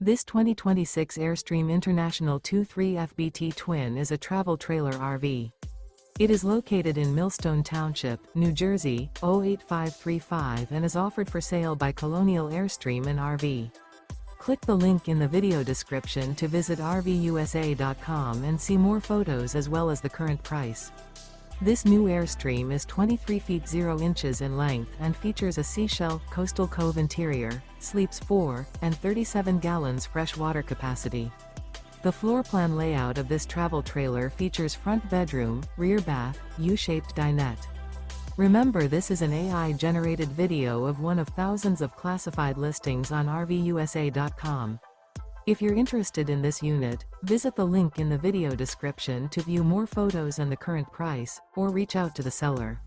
This 2026 Airstream International 2.3 FBT Twin is a travel trailer RV. It is located in Millstone Township, New Jersey, 08535 and is offered for sale by Colonial Airstream RV. Click the link in the video description to visit RVUSA.com and see more photos as well as the current price. This new Airstream is 23 feet 0 inches in length and features a Seashell, coastal cove interior, sleeps 4, and 37 gallons fresh water capacity. The floor plan layout of this travel trailer features front bedroom, rear bath, U-shaped dinette. Remember, this is an AI-generated video of one of thousands of classified listings on RVUSA.com. If you're interested in this unit, visit the link in the video description to view more photos and the current price, or reach out to the seller.